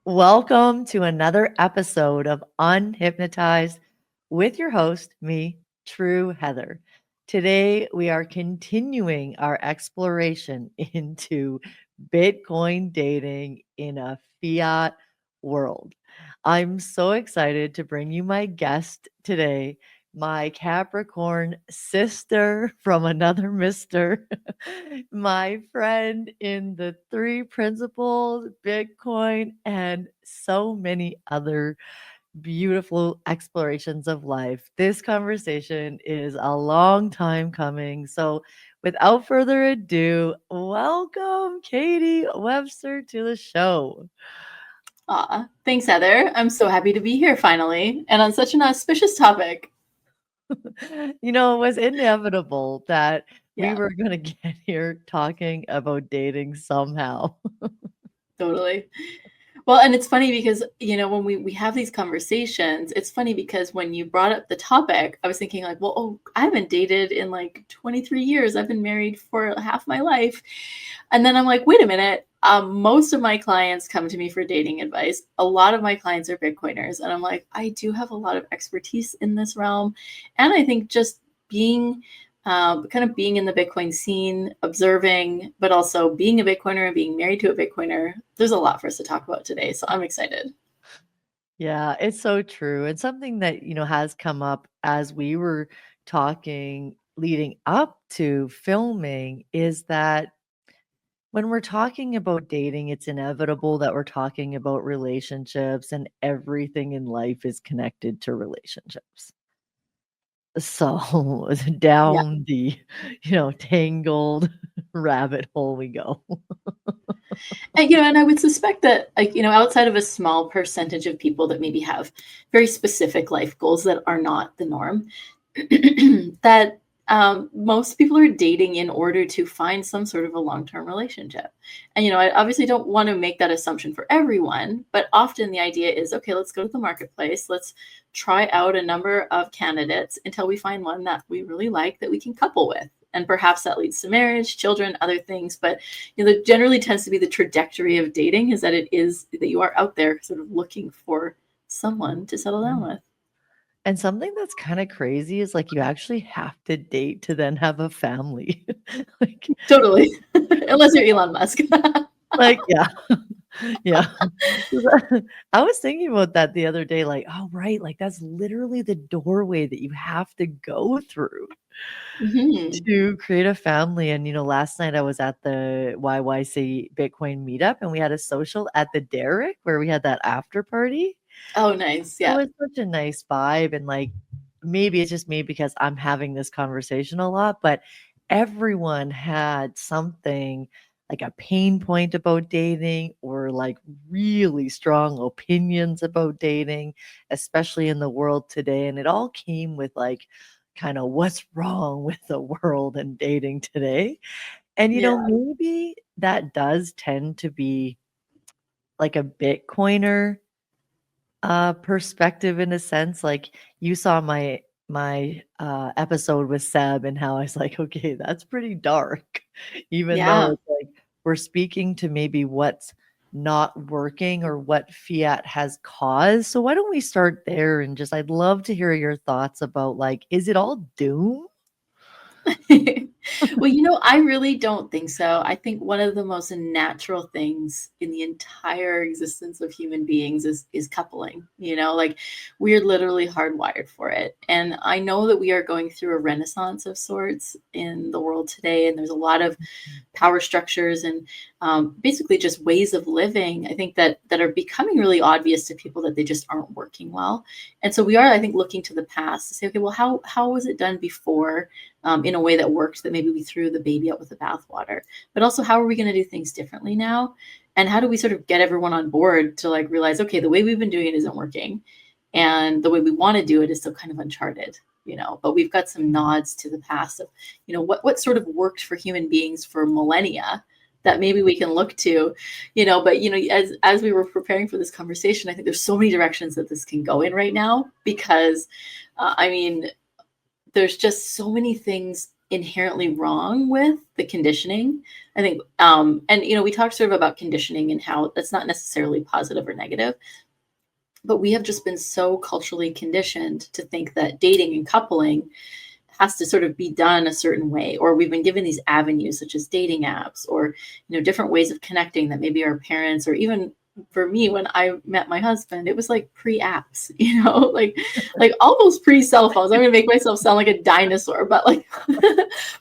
Welcome to another episode of UnHypnotized with your host, me, True Heather. Today, we are continuing our exploration into Bitcoin dating in a fiat world. I'm so excited to bring you my guest today, my Capricorn sister from another mister, my friend in the three principles, Bitcoin, and so many other beautiful explorations of life. This conversation is a long time coming. So, without further ado, welcome Katie Webster to the show. Aw, thanks, Heather. I'm so happy to be here finally, and on such an auspicious topic. It was inevitable that we Yeah, were going to get here talking about dating somehow. totally. Well, and it's funny because, when we have these conversations, it's funny because when you brought up the topic, I was thinking like, well, I haven't dated in like 23 years. I've been married for half my life. And then I'm like, wait a minute. Most of my clients come to me for dating advice. A lot of my clients are Bitcoiners. And I'm like, I do have a lot of expertise in this realm. And I think just being kind of being in the Bitcoin scene, observing, but also being a Bitcoiner and being married to a Bitcoiner, there's a lot for us to talk about today. So I'm excited. Yeah, it's so true. And something that, has come up as we were talking leading up to filming is that when we're talking about dating, it's inevitable that we're talking about relationships and everything in life is connected to relationships. So Yeah. down the, tangled rabbit hole we go. And I would suspect that, like, outside of a small percentage of people that maybe have very specific life goals that are not the norm, that most people are dating in order to find some sort of a long-term relationship. And, I obviously don't want to make that assumption for everyone, but often the idea is, okay, let's go to the marketplace. Let's try out a number of candidates until we find one that we really like that we can couple with. And perhaps that leads to marriage, children, other things. But that generally tends to be the trajectory of dating, is that it is that you are out there sort of looking for someone to settle down with. And something that's kinda crazy is, like, you actually have to date to then have a family. Like Totally. Unless you're Elon Musk. yeah. Yeah. I was thinking about that the other day, like, "Oh, right, like, that's literally the doorway that you have to go through Mhm. to create a family." And, last night I was at the YYC Bitcoin meetup, and we had a social at the Derrick where we had that after party. Oh, nice. It Yeah. was such a nice vibe, and, like, maybe it's just me because I'm having this conversation a lot, but everyone had something, like a pain point about dating or, like, really strong opinions about dating, especially in the world today, and it all came with, like, kinda what's wrong with the world and dating today, and, Yeah. maybe that does tend to be, like, a Bitcoiner perspective in a sense, like, you saw my episode with Seb and how I was like, "Okay, that's pretty dark," even though Yeah. it's like we're speaking to maybe what's not working or what fiat has caused, so why don't we start there and just I'd love to hear your thoughts about, like, is it all doom? Well, I really don't think so. I think one of the most natural things in the entire existence of human beings is coupling. Like, we're literally hardwired for it. And I know that we are going through a renaissance of sorts in the world today, and there's a lot of power structures and basically just ways of living, I think, that are becoming really obvious to people that they just aren't working well. And so we are, I think, looking to the past to say, okay, well, how was it done before, in a way that worked, that maybe we threw the baby out with the bathwater? But also, how are we going to do things differently now? And how do we sort of get everyone on board to like realize, okay, the way we've been doing it isn't working, and the way we want to do it is still kind of uncharted. But we've got some nods to the past of, what sort of worked for human beings for millennia that maybe we can look to. But as we were preparing for this conversation, I think there's so many directions that this can go in right now, because I mean, there's just so many things inherently wrong with the conditioning. I think, and we talked sort of about conditioning and how that's not necessarily positive or negative, but we have just been so culturally conditioned to think that dating and coupling has to sort of be done a certain way, or we've been given these avenues such as dating apps or different ways of connecting that maybe our parents, or even for me when I met my husband, it was like pre-apps, like almost pre-cell phones. I'm gonna make myself sound like a dinosaur, but like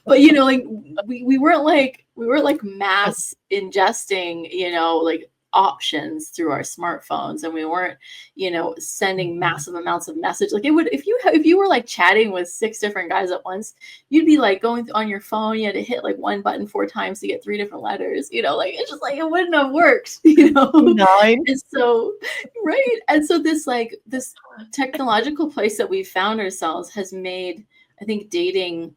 but like we weren't like mass ingesting like options through our smartphones, and we weren't sending massive amounts of message. Like it would, if you were like chatting with 6 different guys at once, you'd be like going on your phone, you had to hit like one button 4 times to get 3 different letters, like it's just like it wouldn't have worked. 9. And so right, and so this technological place that we found ourselves has made, I think, dating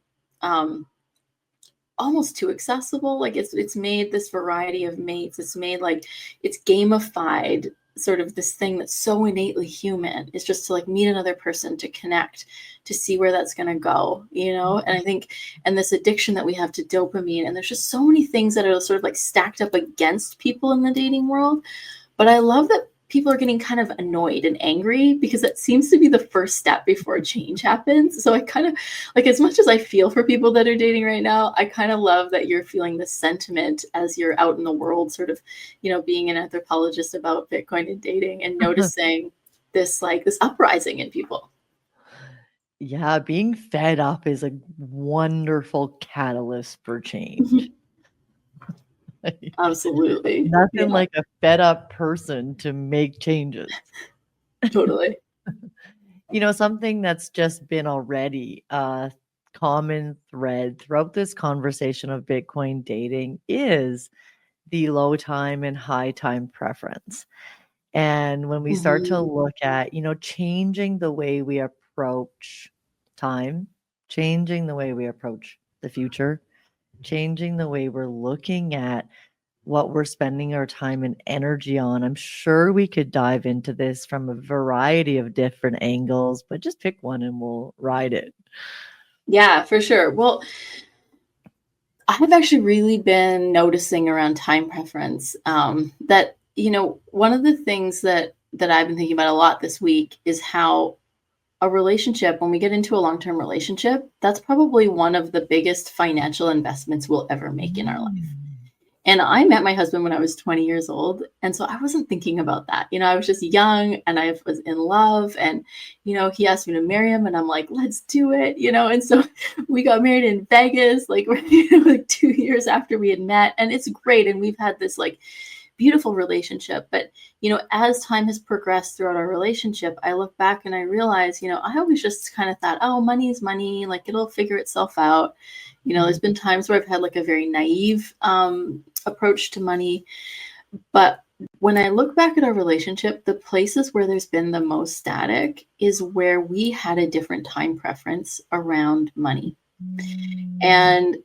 almost too accessible. Like it's made this variety of mates. It's made like it's gamified sort of this thing that's so innately human. It's just to like meet another person, to connect, to see where that's going to go, And I think, and this addiction that we have to dopamine, and there's just so many things that are sort of like stacked up against people in the dating world. But I love that people are getting kind of annoyed and angry, because that seems to be the first step before change happens. So I kind of like, as much as I feel for people that are dating right now, I kind of love that you're feeling this sentiment as you're out in the world, sort of, being an anthropologist about Bitcoin and dating, and noticing this uprising in people. Yeah, being fed up is a wonderful catalyst for change. Like, Absolutely. nothing Yeah, like a fed up person to make changes. totally. Something that's just been already a common thread throughout this conversation of Bitcoin dating is the low time and high time preference. And when we start to Mhm. look at, changing the way we approach time, changing the way we approach the future, changing the way we're looking at what we're spending our time and energy on. I'm sure we could dive into this from a variety of different angles, but just pick one and we'll ride it. Yeah, for sure. Well, I've actually really been noticing around time preference, that one of the things that I've been thinking about a lot this week is how a relationship, when we get into a long-term relationship, that's probably one of the biggest financial investments we'll ever make in our life. Mm. And I met my husband when I was 20 years old. And so I wasn't thinking about that. I was just young and I was in love. And, he asked me to marry him. And I'm like, let's do it. And so we got married in Vegas, like, like 2 years after we had met. And it's great. And we've had this like beautiful relationship. But, as time has progressed throughout our relationship, I look back and I realize, I always just kind of thought, oh, money is money. Like it'll figure itself out. There's been times where I've had like a very naive approach to money. But when I look back at our relationship, the places where there's been the most static is where we had a different time preference around money. Mm. And,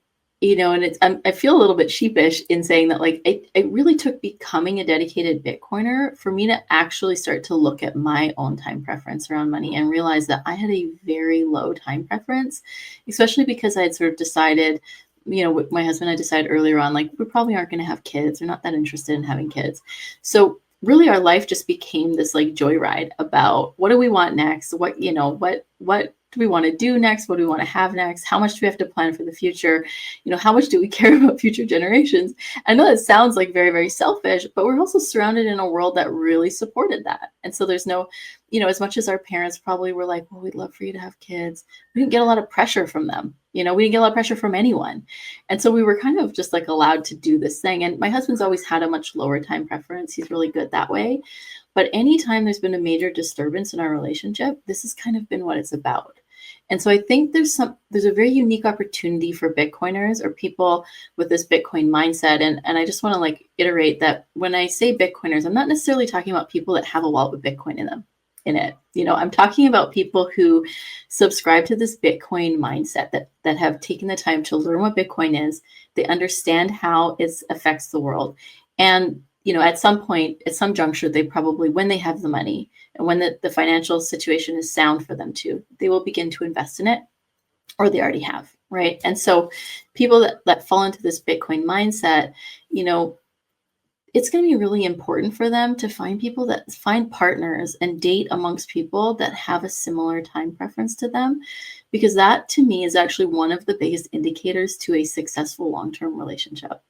and it's, I feel a little bit sheepish in saying that, like, it really took becoming a dedicated Bitcoiner for me to actually start to look at my own time preference around money and realize that I had a very low time preference, especially because I had sort of decided, with my husband, I decided earlier on, like, we probably aren't going to have kids. We're not that interested in having kids. So really our life just became this like joyride about what do we want next? What do we want to do next? What do we want to have next? How much do we have to plan for the future? How much do we care about future generations? I know that sounds like very, very selfish, but we're also surrounded in a world that really supported that. And so there's no, as much as our parents probably were like, well, we'd love for you to have kids, we didn't get a lot of pressure from them. We didn't get a lot of pressure from anyone. And so we were kind of just like allowed to do this thing. And my husband's always had a much lower time preference. He's really good that way. But anytime there's been a major disturbance in our relationship, this has kind of been what it's about. And so I think there's a very unique opportunity for Bitcoiners or people with this Bitcoin mindset. And I just want to like iterate that when I say Bitcoiners, I'm not necessarily talking about people that have a wallet with Bitcoin in it. I'm talking about people who subscribe to this Bitcoin mindset that have taken the time to learn what Bitcoin is. They understand how it affects the world. And, at some point, at some juncture, they probably, when they have the money and when the financial situation is sound for them to, they will begin to invest in it, or they already have. right? And so people that fall into this Bitcoin mindset, it's going to be really important for them to find partners and date amongst people that have a similar time preference to them, because that to me is actually one of the biggest indicators to a successful long-term relationship.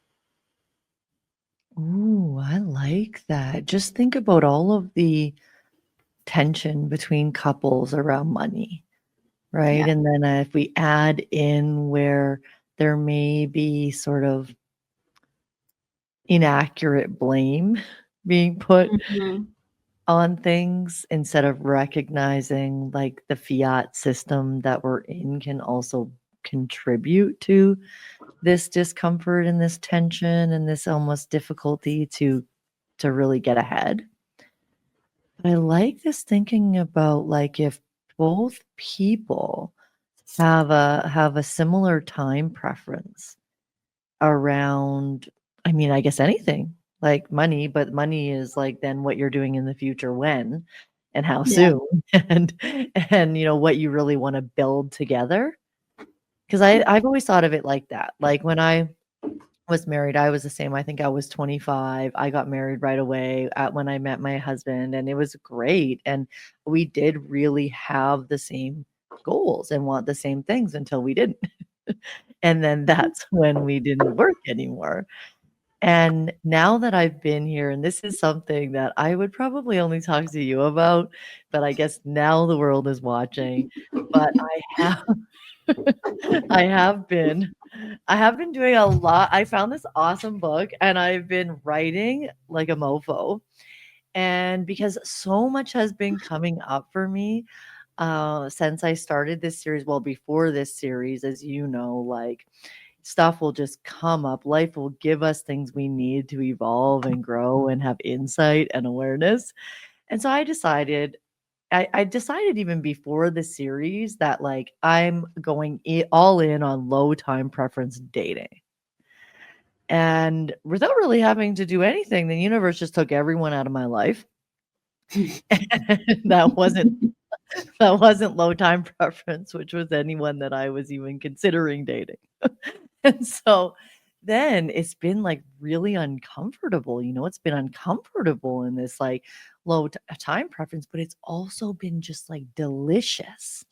Ooh, I like that. Just think about all of the tension between couples around money, right? Yeah. And then if we add in where there may be sort of inaccurate blame being put Mhm. on things instead of recognizing like the fiat system that we're in can also contribute to this discomfort and this tension and this almost difficulty to really get ahead. But I like this thinking about like if both people have a similar time preference around, I mean, I guess anything like money, but money is like then what you're doing in the future when and how Yeah. soon and what you really want to build together. Because I've always thought of it like that. Like when I was married, I was the same. I think I was 25. I got married right away when I met my husband, and it was great. And we did really have the same goals and want the same things until we didn't. And then that's when we didn't work anymore. And now that I've been here, and this is something that I would probably only talk to you about, but I guess now the world is watching. But I have I have been I have been doing a lot. I found this awesome book and I've been writing like a mofo. And because so much has been coming up for me since I started this series, well, before this series, as you know, like stuff will just come up. Life will give us things we need to evolve and grow and have insight and awareness. And so I decided even before the series that like I'm going all in on low time preference dating. And without really having to do anything, the universe just took everyone out of my life. that wasn't that wasn't low time preference, which was anyone that I was even considering dating. And so then it's been like really uncomfortable. It's been uncomfortable in this like time preference, but it's also been just like delicious.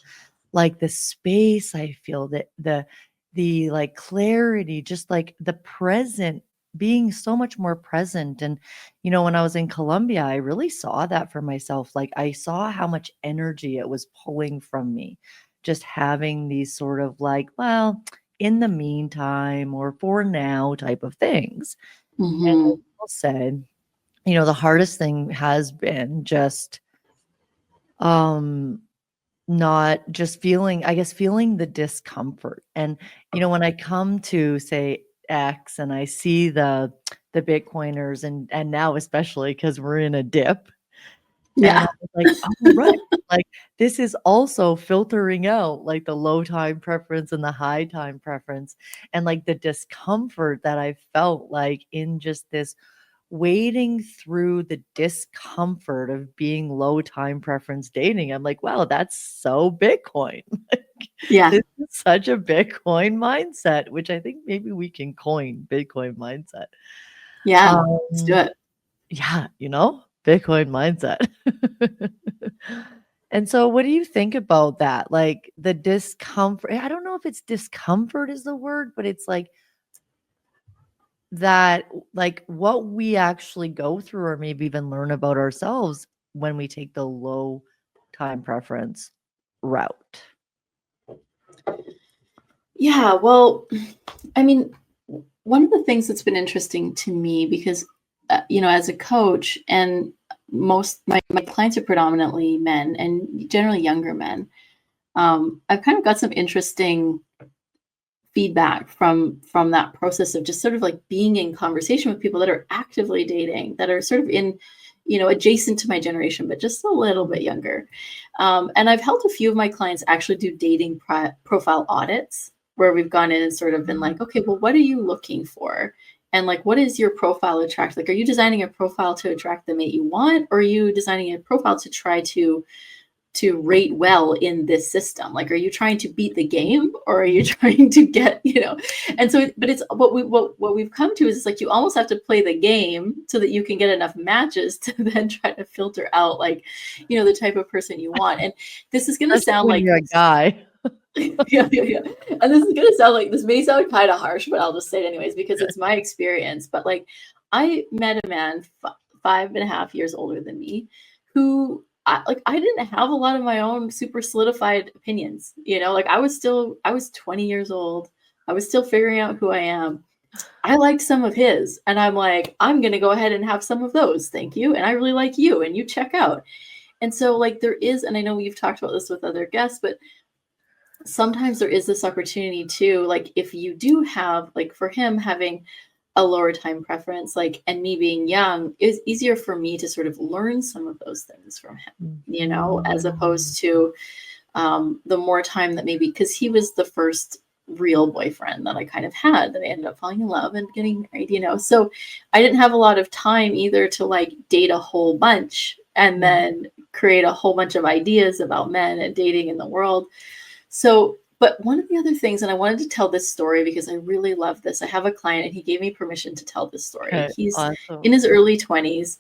Like the space I feel, that the like clarity, just like the present, being so much more present. And when I was in Colombia, I really saw that for myself. Like I saw how much energy it was pulling from me, just having these sort of like, well, in the meantime or for now type of things. And like Mhm. Paul said, the hardest thing has been just um not just feeling, I guess, feeling the discomfort. And, when I come to say X and I see the Bitcoiners and now especially because we're in a dip, and I Yeah. was like, "Oh, right." Like, this is also filtering out, like, the low time preference and the high time preference, and, like, the discomfort that I felt, like, in just this wading through the discomfort of being low time preference dating. I'm like, "Wow, that's so Bitcoin." Like, Yeah. this is such a Bitcoin mindset, which I think maybe we can coin Bitcoin mindset. Yeah. Let's do Um it. yeah, Bitcoin mindset. And so what do you think about that? Like the discomfort. I don't know if it's discomfort is the word, but it's like that, like what we actually go through or maybe even learn about ourselves when we take the low time preference route. Yeah. Well, I mean, one of the things that's been interesting to me, because, as a coach, and most my clients are predominantly men and generally younger men. I've kind of got some interesting feedback from that process of just sort of like being in conversation with people that are actively dating, that are sort of in, adjacent to my generation, but just a little bit younger. And I've helped a few of my clients actually do dating profile audits, where we've gone in and sort of been like, okay, well, what are you looking for? And like, what is your profile attract? Like, are you designing a profile to attract the mate you want? Or are you designing a profile to try to to rate well in this system? Like, are you trying to beat the game, or are you trying to get, and so, but it's what we've come to is, it's like, you almost have to play the game so that you can get enough matches to then try to filter out, like, the type of person you want. And this is going to Especially sound when like you're a guy. yeah. And this is going to sound like, this may sound kind of harsh, but I'll just say it anyways, because it's my experience. But like, I met a man 5.5 years older than me, who I didn't have a lot of my own super solidified opinions, like I was 20 years old. I was still figuring out who I am. I liked some of his, and I'm like, I'm going to go ahead and have some of those. Thank you. And I really like you, and you check out. And so like, there is, and I know we've talked about this with other guests, but sometimes there is this opportunity too, like, if you do have, like, for him having a lower time preference, like, and me being young, is easier for me to sort of learn some of those things from him, as opposed to the more time that maybe, because he was the first real boyfriend that I kind of had, that I ended up falling in love and getting married, so I didn't have a lot of time either to like date a whole bunch and then create a whole bunch of ideas about men and dating in the world. So, but one of the other things, and I wanted to tell this story because I really love this. I have a client and he gave me permission to tell this story. Okay, He's awesome. in his early 20s,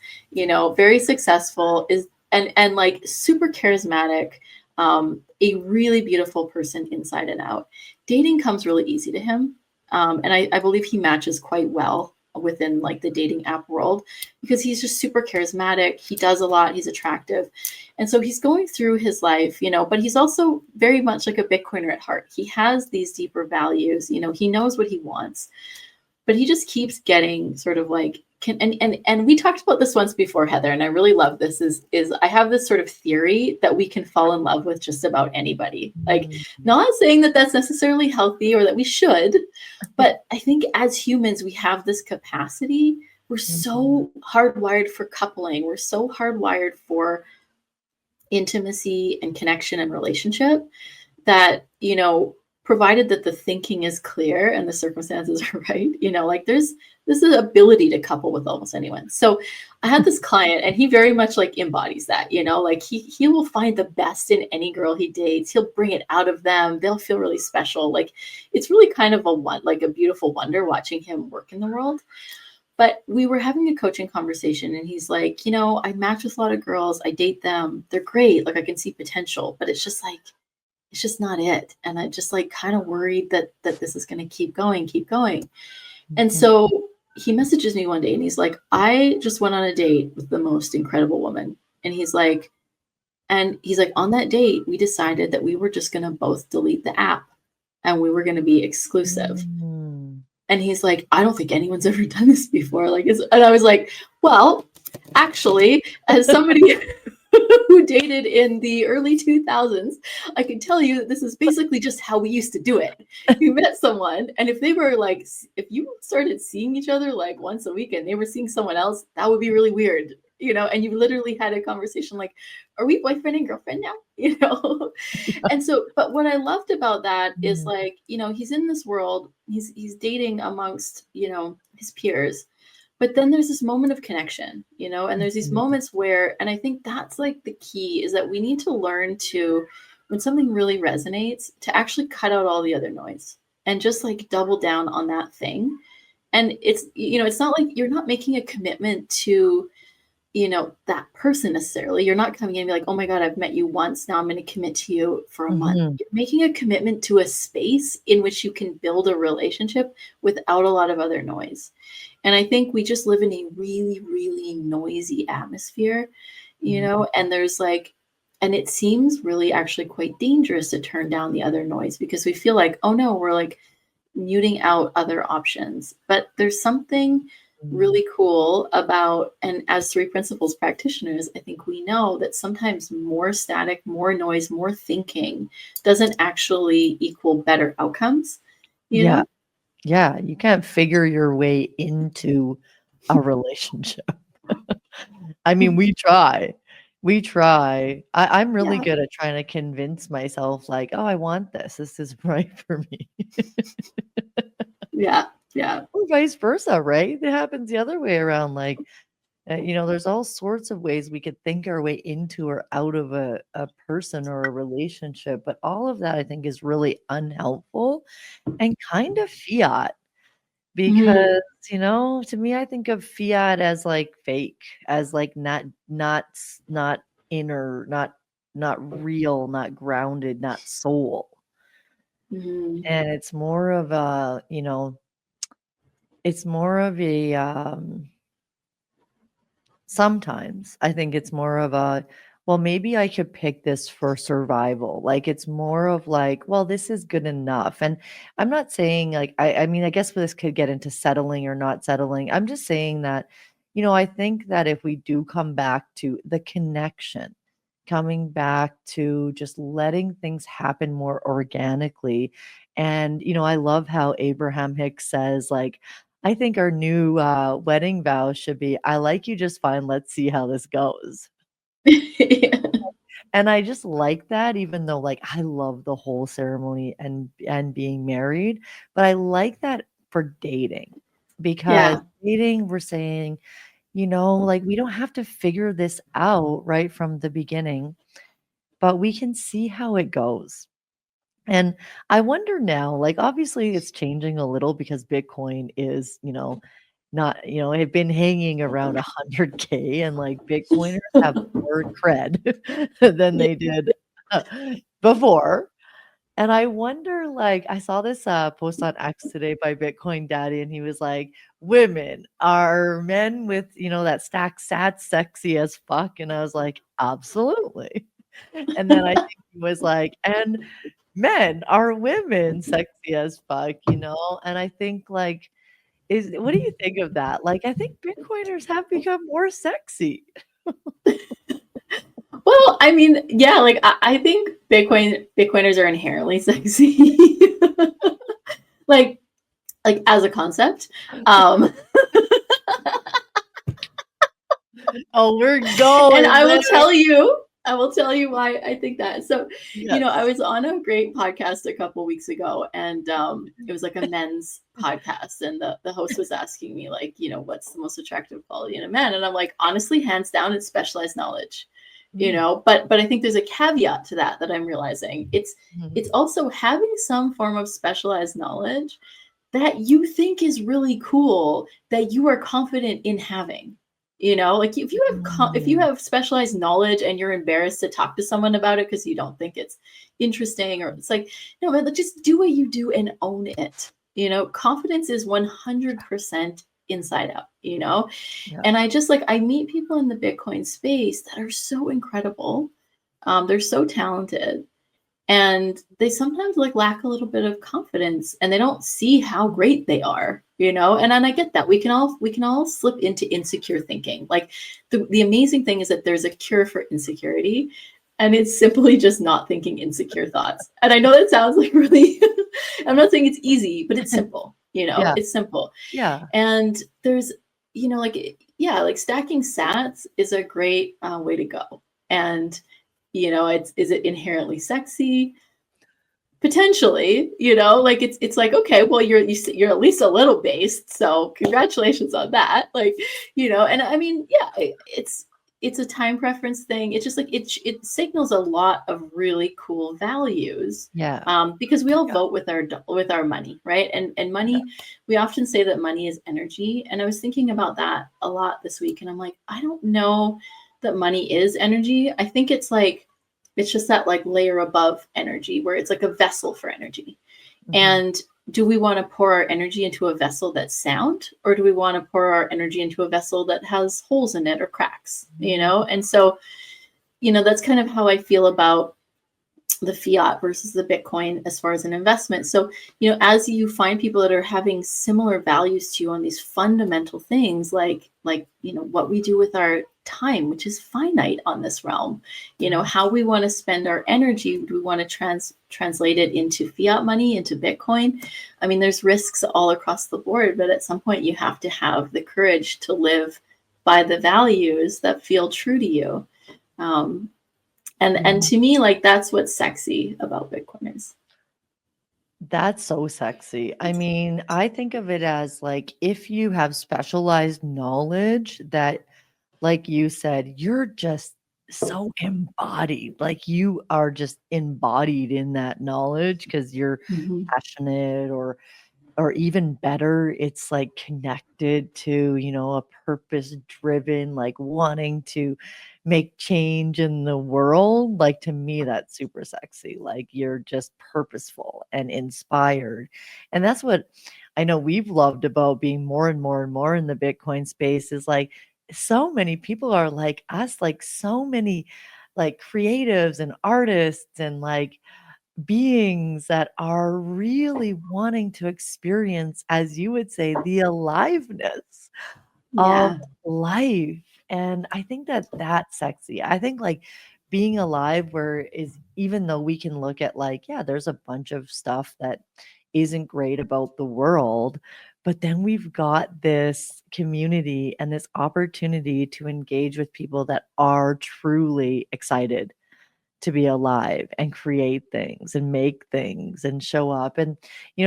very successful, and like super charismatic, a really beautiful person inside and out. Dating comes really easy to him. And I believe he matches quite well within like the dating app world, because he's just super charismatic. He does a lot. He's attractive. And so he's going through his life, but he's also very much like a Bitcoiner at heart. He has these deeper values, he knows what he wants, but he just keeps getting sort of like, and we talked about this once before, Heather, and I really love this, is I have this sort of theory that we can fall in love with just about anybody. Like, not saying that that's necessarily healthy or that we should, but I think as humans, we have this capacity. We're so hardwired for coupling. We're so hardwired for intimacy and connection and relationship that, provided that the thinking is clear and the circumstances are right, like there's this ability to couple with almost anyone. So I had this client and he very much like embodies that, like he will find the best in any girl he dates. He'll bring it out of them. They'll feel really special. Like, it's really kind of a beautiful wonder watching him work in the world. But we were having a coaching conversation and he's like, I match with a lot of girls. I date them. They're great. Like, I can see potential, but it's just not it. And I just like kind of worried that this is going to keep going. And so he messages me one day and he's like, I just went on a date with the most incredible woman. And he's like, on that date, we decided that we were just going to both delete the app and we were going to be exclusive. And he's like, I don't think anyone's ever done this before. Like, and I was like, well, actually, as somebody who dated in the early 2000s, I can tell you that this is basically just how we used to do it. You met someone, and if you started seeing each other like once a week and they were seeing someone else, that would be really weird, and you literally had a conversation like, are we boyfriend and girlfriend now? And so, but what I loved about that is like, he's in this world, he's dating amongst, his peers. But then there's this moment of connection, and there's these moments where, and I think that's like the key, is that we need to learn to, when something really resonates, to actually cut out all the other noise and just like double down on that thing. And it's, it's not like you're not making a commitment to, that person necessarily. You're not coming in and be like, oh my God, I've met you once. Now I'm going to commit to you for a month. You're making a commitment to a space in which you can build a relationship without a lot of other noise. And I think we just live in a really, really noisy atmosphere, and there's like, and it seems really actually quite dangerous to turn down the other noise because we feel like, oh no, we're like muting out other options. But there's something really cool about, and as 3 principles practitioners, I think we know that sometimes more static, more noise, more thinking doesn't actually equal better outcomes. You know? Yeah, you can't figure your way into a relationship. I mean, we try. I'm really good at trying to convince myself like, oh, I want this. This is right for me. Yeah. Or vice versa, right? It happens the other way around. Like, There's all sorts of ways we could think our way into or out of a person or a relationship, but all of that I think is really unhelpful and kind of fiat Mhm. because, to me, I think of fiat as like fake, as like not inner, not real, not grounded, not soul. Mhm. And it's more of a, it's more of a sometimes I think it's more of a, well, maybe I could pick this for survival. Like it's more of like, well, this is good enough. And I'm not saying like I mean, I guess this could get into settling or not settling. I'm just saying that, I think that if we do come back to the connection, coming back to just letting things happen more organically. And, I love how Abraham Hicks says, like, I think our new wedding vow should be, I like you just fine. Let's see how this goes. Yeah. And I just like that, even though like I love the whole ceremony and being married, but I like that for dating because Yeah. dating, we're saying, like we don't have to figure this out right from the beginning, but we can see how it goes. And I wonder now, like obviously it's changing a little because Bitcoin is, not, it had been hanging around 100K and like Bitcoiners have more cred than Yeah. they did before. And I wonder, like, I saw this post on X today by Bitcoin Daddy, and he was like, women are men with, that stack sat sexy as fuck. And I was like, absolutely. And then I think he was like, and men are women sexy as fuck, And I think like what do you think of that? Like I think Bitcoiners have become more sexy. Well, I mean, yeah, like I think Bitcoiners are inherently sexy. like like as a concept. Um Oh, we're and going there. I will tell you why I think that. So, I Yes. was on a great podcast a couple weeks ago, and it was like a men's podcast, and the host was asking me like, what's the most attractive quality in a man? And I'm like, honestly, hands down, it's specialized knowledge. Mm, But I think there's a caveat to that I'm realizing. mhm, It's also having some form of specialized knowledge that you think is really cool that you are confident in having. Like if you mm. have specialized knowledge and you're embarrassed to talk to someone about it because you don't think it's interesting, or it's like, no man, just do what you do and own it. Confidence is 100% inside out. Yeah. And I meet people in the Bitcoin space that are so incredible. They're so talented, and they sometimes like lack a little bit of confidence, and they don't see how great they are. And I get that we can all slip into insecure thinking. Like the amazing thing is that there's a cure for insecurity, and it's simply just not thinking insecure thoughts. And I know that sounds like really I'm not saying it's easy, but it's simple. Yeah. It's simple. Yeah. And there's like, yeah, like stacking sats is a great way to go. And is it inherently sexy? Potentially, like it's like, okay, well, you're at least a little based, so congratulations on that. Like, and I mean, yeah, it's a time preference thing. It's just like it signals a lot of really cool values, Yeah. because we all Yeah. vote with our money, right? And Yeah. money, we often say that money is energy, and I was thinking about that a lot this week, and I'm like, I don't know that money is energy. I think it's just that like layer above energy where it's like a vessel for energy. Mhm. And do we want to pour our energy into a vessel that's sound, or do we want to pour our energy into a vessel that has holes in it or cracks? And so, that's kind of how I feel about the fiat versus the Bitcoin as far as an investment. So, as you find people that are having similar values to you on these fundamental things, like what we do with our time, which is finite on this realm, Yeah. how we want to spend our energy, do we want to translate it into fiat money, into Bitcoin? I mean, there's risks all across the board, but at some point you have to have the courage to live by the values that feel true to you. Um, and Yeah. to me, like that's what's sexy about Bitcoiners. That's so sexy. I mean, I think of it as like if you have specialized knowledge that like you said, you're just so embodied. Like you are just embodied in that knowledge because you're Mhm. passionate, or even better, it's like connected to, a purpose driven, like wanting to make change in the world. Like to me, that's super sexy. Like you're just purposeful and inspired. And that's what I know we've loved about being more and more and more in the Bitcoin space is like so many people are like us, like so many like creatives and artists and like beings that are really wanting to experience, as you would say, the aliveness of Yeah. life. And I think that that's sexy. I think like being alive, where is even though we can look at like, yeah, there's a bunch of stuff that isn't great about the world, but then we've got this community and this opportunity to engage with people that are truly excited to be alive and create things and make things and show up. And,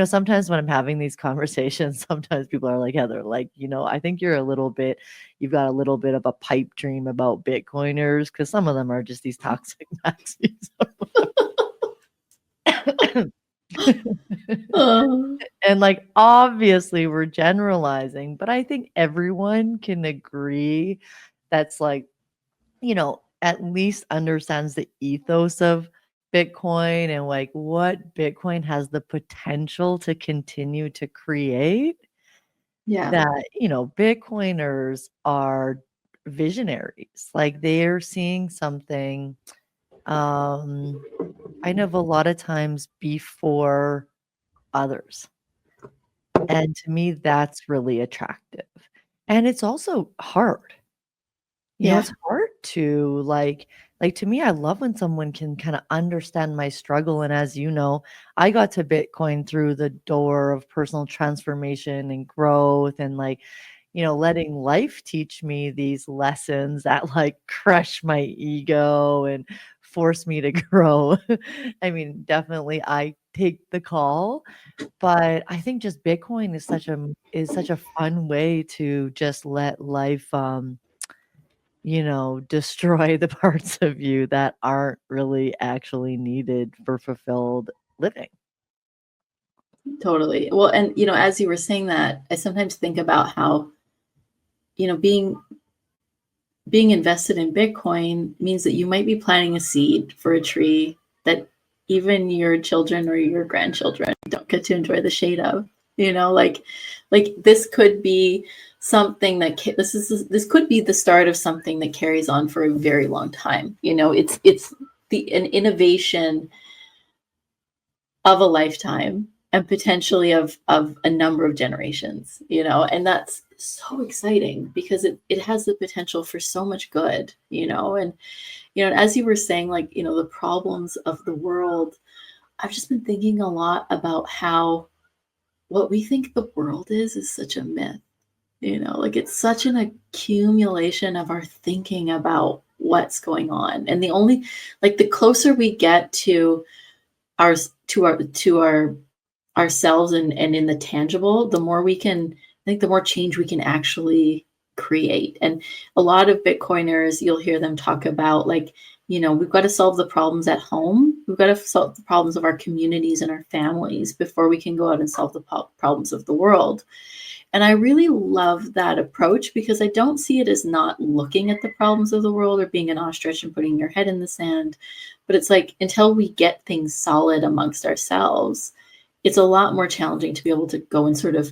sometimes when I'm having these conversations, sometimes people are like, Heather, like, I think you've got a little bit of a pipe dream about Bitcoiners because some of them are just these toxic maxis. Oh, And like, obviously, we're generalizing, but I think everyone can agree that's like, at least understands the ethos of Bitcoin and like what Bitcoin has the potential to continue to create, yeah. that, Bitcoiners are visionaries. Like they're seeing something, um, kind of a lot of times before others. And to me, that's really attractive. And it's also hard. Yeah. It's hard to like to me, I love when someone can kinda understand my struggle, and as you know, I got to Bitcoin through the door of personal transformation and growth and, like, letting life teach me these lessons that, like, crush my ego and force me to grow. I mean, definitely I take the call, but I think just Bitcoin is such a fun way to just let life, destroy the parts of you that aren't really actually needed for fulfilled living. Totally. Well, and as you were saying that, I sometimes think about how, you know, being invested in Bitcoin means that you might be planting a seed for a tree that even your children or your grandchildren don't get to enjoy the shade of. Like this could be something that this could be the start of something that carries on for a very long time. It's an innovation of a lifetime and potentially of a number of generations, and that's so exciting because it has the potential for so much good, and as you were saying, like, the problems of the world, I've just been thinking a lot about how what we think the world is such a myth, like it's such an accumulation of our thinking about what's going on. And the closer we get to our to our ourselves and in the tangible, the more we can, I think the more change we can actually create. And a lot of Bitcoiners, you'll hear them talk about, like, we've got to solve the problems at home. We've got to solve the problems of our communities and our families before we can go out and solve the problems of the world. And I really love that approach because I don't see it as not looking at the problems of the world or being an ostrich and putting your head in the sand. But it's like until we get things solid amongst ourselves, it's a lot more challenging to be able to go and sort of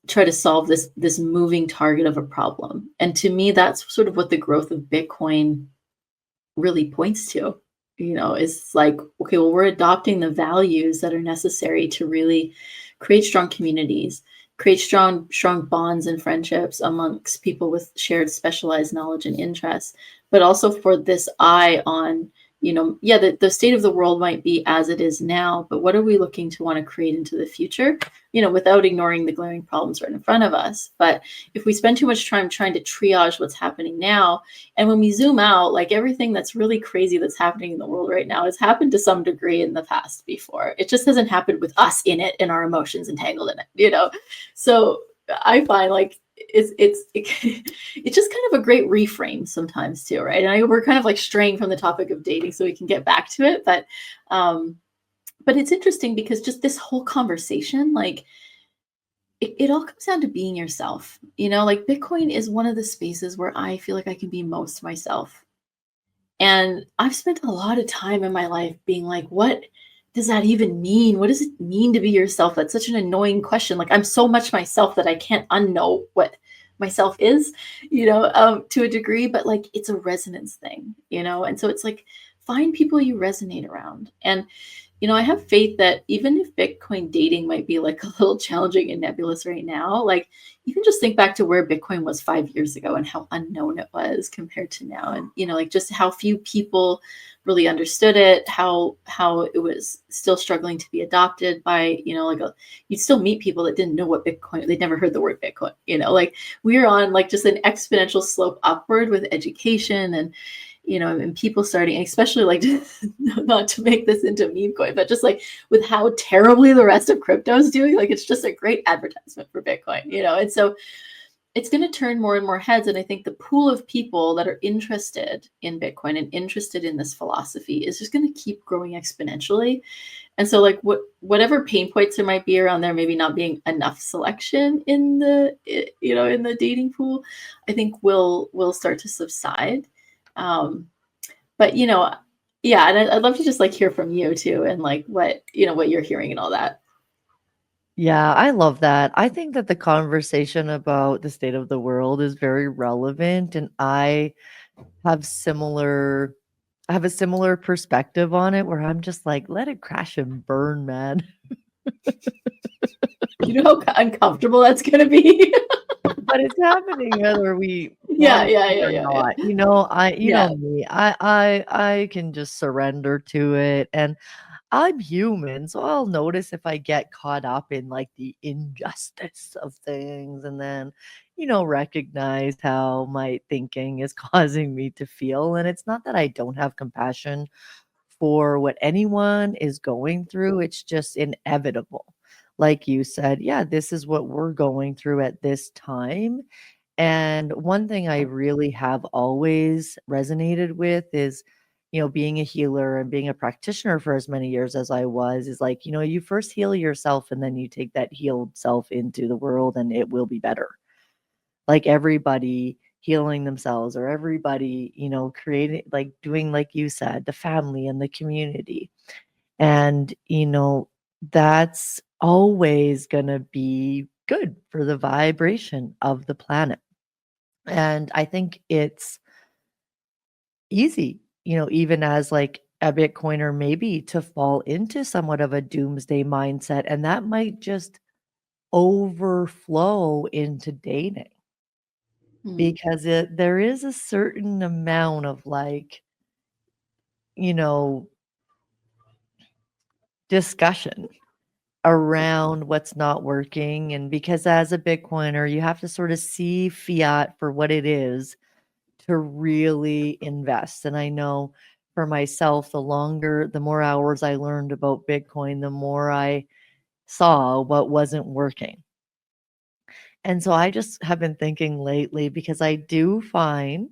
try to solve this moving target of a problem. And to me, that's sort of what the growth of Bitcoin really points to. Is like, okay, well, we're adopting the values that are necessary to really create strong communities, create strong bonds and friendships amongst people with shared specialized knowledge and interests, but also for this eye on, yeah, the state of the world might be as it is now, but what are we looking to want to create into the future, without ignoring the glaring problems right in front of us. But if we spend too much time trying to triage what's happening now, and when we zoom out, like everything that's really crazy that's happening in the world right now has happened to some degree in the past before. It just hasn't happened with us in it and our emotions entangled in it. So I find, like, it's just kind of a great reframe sometimes too, right? And we're kind of like straying from the topic of dating, so we can get back to it. But it's interesting because just this whole conversation, like it all comes down to being yourself. Like Bitcoin is one of the spaces where I feel like I can be most myself. And I've spent a lot of time in my life being like, what does that even mean? What does it mean to be yourself? That's such an annoying question. Like, I'm so much myself that I can't unknow what myself is, to a degree, but like it's a resonance thing, And so it's like, find people you resonate around. And I have faith that even if Bitcoin dating might be like a little challenging and nebulous right now, like even just think back to where Bitcoin was 5 years ago and how unknown it was compared to now. And, like just how few people really understood it, how it was still struggling to be adopted by, you'd still meet people that didn't know what Bitcoin, they'd never heard the word Bitcoin, like we're on like just an exponential slope upward with education and people starting, especially like, not to make this into meme coin, but just like with how terribly the rest of crypto is doing, like it's just a great advertisement for Bitcoin, and so it's going to turn more and more heads. And I think the pool of people that are interested in Bitcoin and interested in this philosophy is just going to keep growing exponentially. And so like whatever pain points there might be around there, maybe not being enough selection in the, in the dating pool, I think will start to subside. But yeah, and I'd love to just like hear from you too, and like what you're hearing and all that. Yeah, I love that. I think that the conversation about the state of the world is very relevant, and have similar I have a similar perspective on it where I'm just like, let it crash and burn, man. You know how uncomfortable that's gonna be. But it's happening whether we Yeah, want it yeah, to yeah, or yeah, yeah. not. You know Yeah. me. I can just surrender to it, and I'm human, so I'll notice if I get caught up in like the injustice of things and then, recognize how my thinking is causing me to feel. And it's not that I don't have compassion for what anyone is going through, it's just inevitable. Like you said, yeah, this is what we're going through at this time. And one thing I really have always resonated with is, being a healer and being a practitioner for as many years as I was, is like, you first heal yourself and then you take that healed self into the world and it will be better. Like everybody healing themselves or everybody, creating, like doing, like you said, the family and the community. And, that's always going to be good for the vibration of the planet. And I think it's easy, even as like a Bitcoiner, maybe to fall into somewhat of a doomsday mindset. And that might just overflow into dating Hmm. because there is a certain amount of like, you know, discussion around what's not working. And because as a Bitcoiner, you have to sort of see fiat for what it is to really invest. And I know for myself, the more hours I learned about Bitcoin, the more I saw what wasn't working. And so I just have been thinking lately because I do find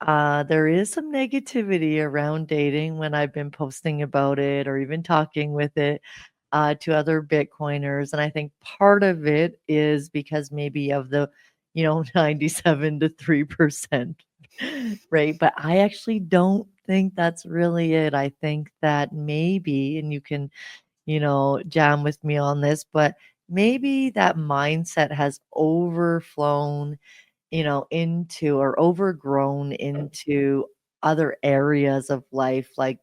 there is some negativity around dating when I've been posting about it or even talking with it to other Bitcoiners. And I think part of it is because maybe of the, 97 to 3%, right? But I actually don't think that's really it. I think that maybe, and you can, jam with me on this, but maybe that mindset has overflown into or overgrown into other areas of life, like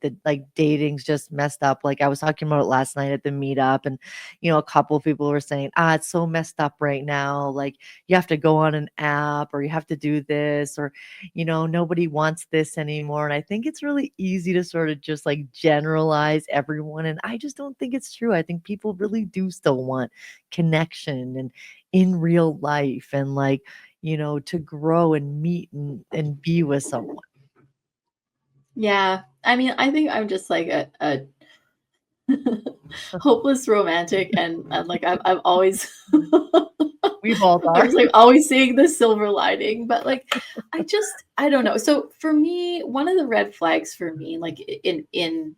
dating's just messed up. Like I was talking about it last night at the meetup, and a couple of people were saying, it's so messed up right now. Like you have to go on an app or you have to do this, or nobody wants this anymore. And I think it's really easy to sort of just like generalize everyone. And I just don't think it's true. I think people really do still want connection and in real life and like to grow and meet and be with someone. Yeah. I mean, I think I'm just like a hopeless romantic, and like I've always We both I are. was like always seeing the silver lining, but like I don't know. So for me, one of the red flags for me, like in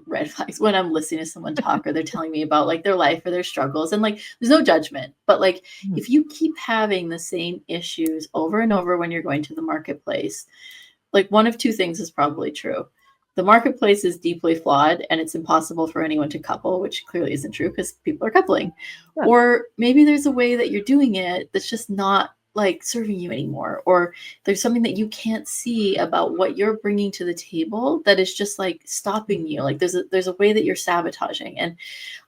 red flags when I'm listening to someone talk or they're telling me about like their life or their struggles, and like there's no judgment, but like Mhm. if you keep having the same issues over and over when you're going to the marketplace, like one of two things is probably true. The marketplace is deeply flawed and it's impossible for anyone to couple, which clearly isn't true because people are coupling. Yeah. Or maybe there's a way that you're doing it that's just not like serving you anymore. Or there's something that you can't see about what you're bringing to the table that is just like stopping you. Like there's a way that you're sabotaging. And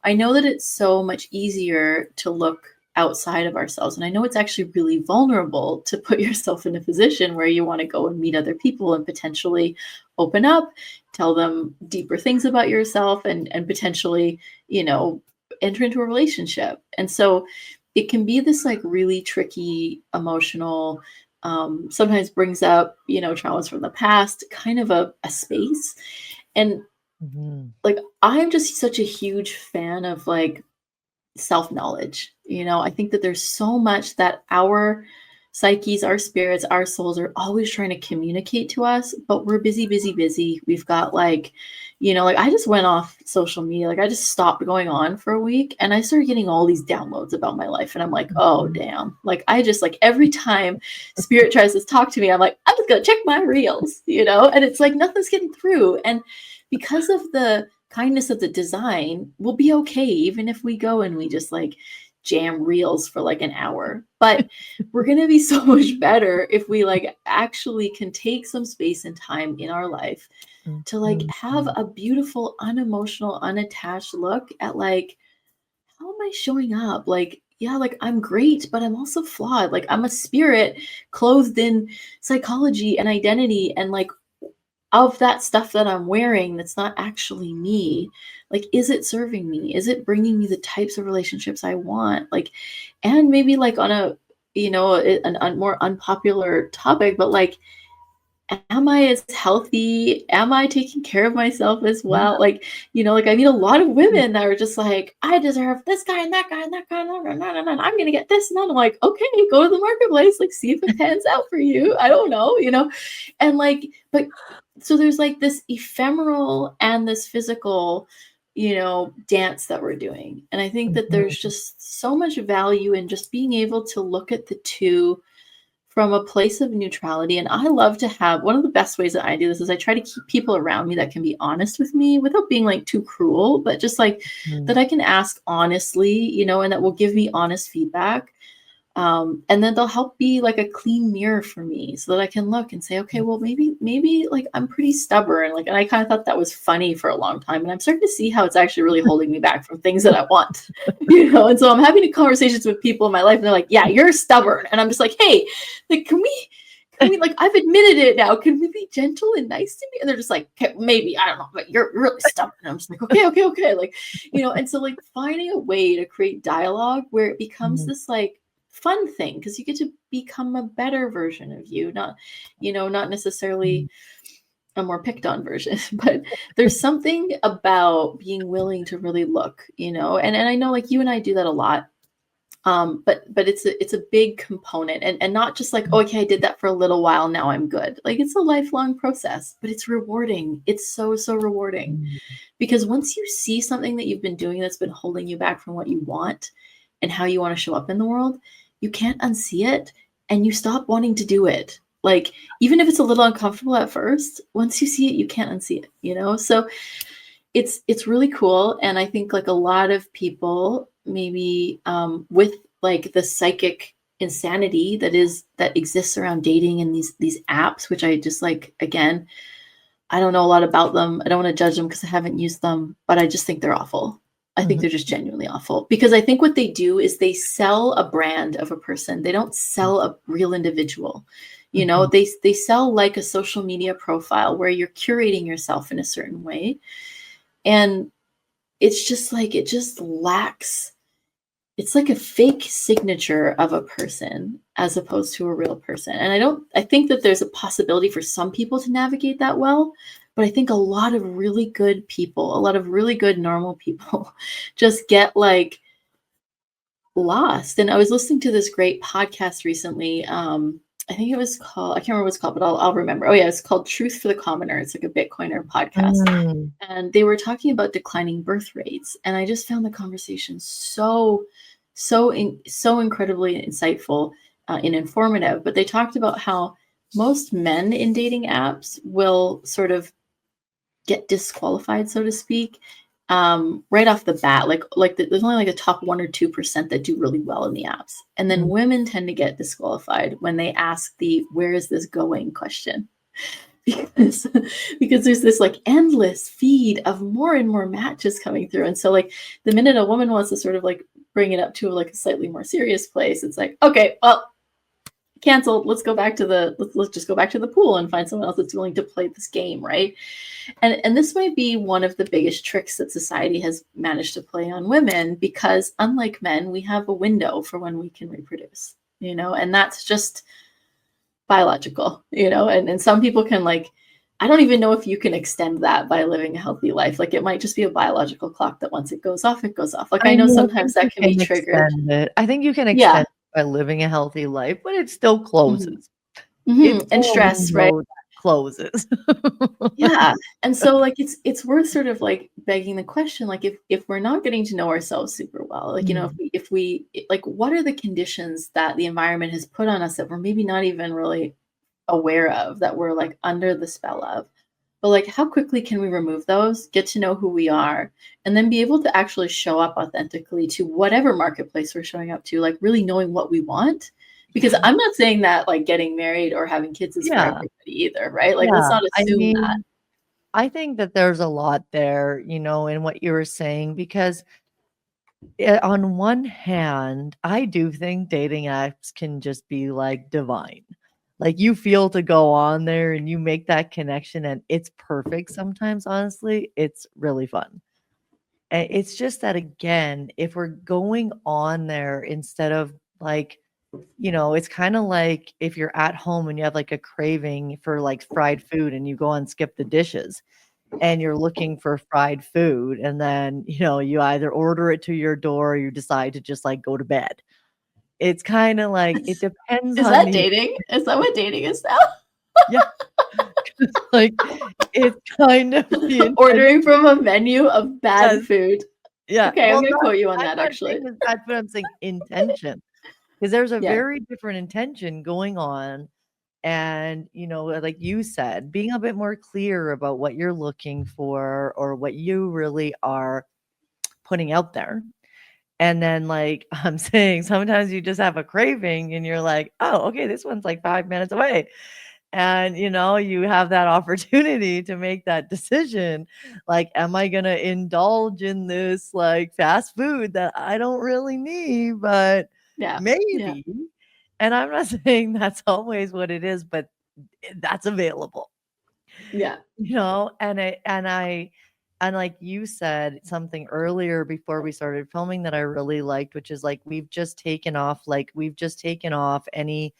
I know that it's so much easier to look outside of ourselves. And I know it's actually really vulnerable to put yourself in a position where you want to go and meet other people and potentially open up, tell them deeper things about yourself, and potentially, you know, enter into a relationship. And so it can be this like really tricky, emotional, sometimes brings up, you know, traumas from the past, kind of a space. And Mhm. like I'm just such a huge fan of like self-knowledge. You know, I think that there's so much that our psyches, our spirits, our souls are always trying to communicate to us, but we're busy, busy, busy. We've got like, you know, like I just went off social media, like I just stopped going on for a week and I started getting all these downloads about my life. And I'm like, oh, Mhm. damn. Like I just like every time spirit tries to talk to me, I'm like, I'm just going to check my reels, you know, and it's like nothing's getting through. And because of the kindness of the design, we'll be okay even if we go and we just like jam reels for like an hour. But we're going to be so much better if we like actually can take some space and time in our life to like have Mhm. a beautiful, unemotional, unattached look at like, how am I showing up? Like, yeah, like I'm great, but I'm also flawed. Like I'm a spirit clothed in psychology and identity, and like of that stuff that I'm wearing that's not actually me, like, is it serving me? Is it bringing me the types of relationships I want? Like, and maybe like on a, you know, more unpopular topic, but like, am I as healthy? Am I taking care of myself as Yeah. well? Like, you know, like I meet a lot of women that are just like, I deserve this guy and that guy and that guy. And I'm going to get this. And I'm like, okay, go to the marketplace, like see if it pans out for you. I don't know, you know? And like, but so there's like this ephemeral and this physical, you know, dance that we're doing. And I think that there's Mhm. just so much value in just being able to look at the two from a place of neutrality. And I love to have, one of the best ways that I do this is I try to keep people around me that can be honest with me without being like too cruel, but just like Mhm. that I can ask honestly, you know, and that will give me honest feedback. And then they'll help be like a clean mirror for me so that I can look and say, okay, well, maybe like I'm pretty stubborn. Like, and I kind of thought that was funny for a long time. And I'm starting to see how it's actually really holding me back from things that I want, you know? And so I'm having conversations with people in my life and they're like, yeah, you're stubborn. And I'm just like, hey, like, can we like, I've admitted it now. Can we be gentle and nice to me? And they're just like, okay, maybe, I don't know, but you're really stubborn. And I'm just like, okay, okay, okay. Like, you know, and so like finding a way to create dialogue where it becomes Mhm. this like fun thing because you get to become a better version of you, not, you know, not necessarily Mhm. a more picked on version, but there's something about being willing to really look, you know, and I know like you and I do that a lot. But it's a big component, and not just like, oh, okay, I did that for a little while, now I'm good. Like it's a lifelong process, but it's rewarding. It's so, so rewarding Mhm. because once you see something that you've been doing that's been holding you back from what you want and how you want to show up in the world, you can't unsee it and you stop wanting to do it. Like, even if it's a little uncomfortable at first, once you see it, you can't unsee it, you know? So it's really cool. And I think like a lot of people maybe with like the psychic insanity that exists around dating and these apps, which I just like, again, I don't know a lot about them. I don't want to judge them because I haven't used them, but I just think they're awful. I think Mhm. they're just genuinely awful because I think what they do is they sell a brand of a person. They don't sell a real individual. You know, Mhm. they sell like a social media profile where you're curating yourself in a certain way. And it's just like it just lacks, it's like a fake signature of a person as opposed to a real person. And I think that there's a possibility for some people to navigate that well, but I think a lot of really good people, a lot of really good normal people just get like lost. And I was listening to this great podcast recently. I think it was called, I can't remember what it's called, but I'll remember. Oh yeah, it's called Truth for the Commoner. It's like a Bitcoiner podcast. Mm. And they were talking about declining birth rates. And I just found the conversation so incredibly insightful and informative. But they talked about how most men in dating apps will sort of get disqualified, so to speak, right off the bat. There's only like the top 1 or 2% that do really well in the apps, and then Mm. women tend to get disqualified when they ask the "Where is this going?" question, because because there's this like endless feed of more and more matches coming through, and so like the minute a woman wants to sort of like bring it up to like a slightly more serious place, it's like, okay, well, canceled. Let's go back to let's just go back to the pool and find someone else that's willing to play this game, right? And this might be one of the biggest tricks that society has managed to play on women, because unlike men, we have a window for when we can reproduce, and that's just biological, and some people can like, I don't even know if you can extend that by living a healthy life. Like it might just be a biological clock that once it goes off, it goes off. Like I know I sometimes think you that can be can triggered. extend it. I think you can Yeah. extend it by living a healthy life, but it still closes. It's And still a stress, right? window that closes. Yeah. And so like it's worth sort of like begging the question, like if we're not getting to know ourselves super well, like Mm. if we like, what are the conditions that the environment has put on us that we're maybe not even really aware of, that we're like under the spell of? But like, how quickly can we remove those, get to know who we are, and then be able to actually show up authentically to whatever marketplace we're showing up to, like really knowing what we want? Because Yeah. I'm not saying that like getting married or having kids is for Yeah. everybody either, right? Like, let's Yeah. not I assume that. mean, I think that there's a lot there, in what you were saying, because on one hand, I do think dating apps can just be like divine. Like you feel to go on there and you make that connection and it's perfect sometimes, honestly. It's really fun. It's just that again, if we're going on there instead of like, it's kind of like if you're at home and you have like a craving for like fried food and you go and skip the dishes and you're looking for fried food and then, you either order it to your door or you decide to just like go to bed. It's kind of like it depends Is on that the dating? Is that what dating is now? yeah, like it's kind of the intention. Ordering from a menu of bad Yes, food. yeah. Okay, I'm Well, gonna not quote you on I'm that not actually. saying that, but I'm saying intention because there's a Yeah. very different intention going on. And, like you said, being a bit more clear about what you're looking for or what you really are putting out there. And then, like I'm saying, sometimes you just have a craving and you're like, oh, okay, this one's like 5 minutes away. And, you have that opportunity to make that decision. Like, am I going to indulge in this like fast food that I don't really need, but Yeah. Yeah. maybe? And I'm not saying that's always what it is, but that's available, Yeah. and like you said something earlier before we started filming that I really liked, which is like we've just taken off any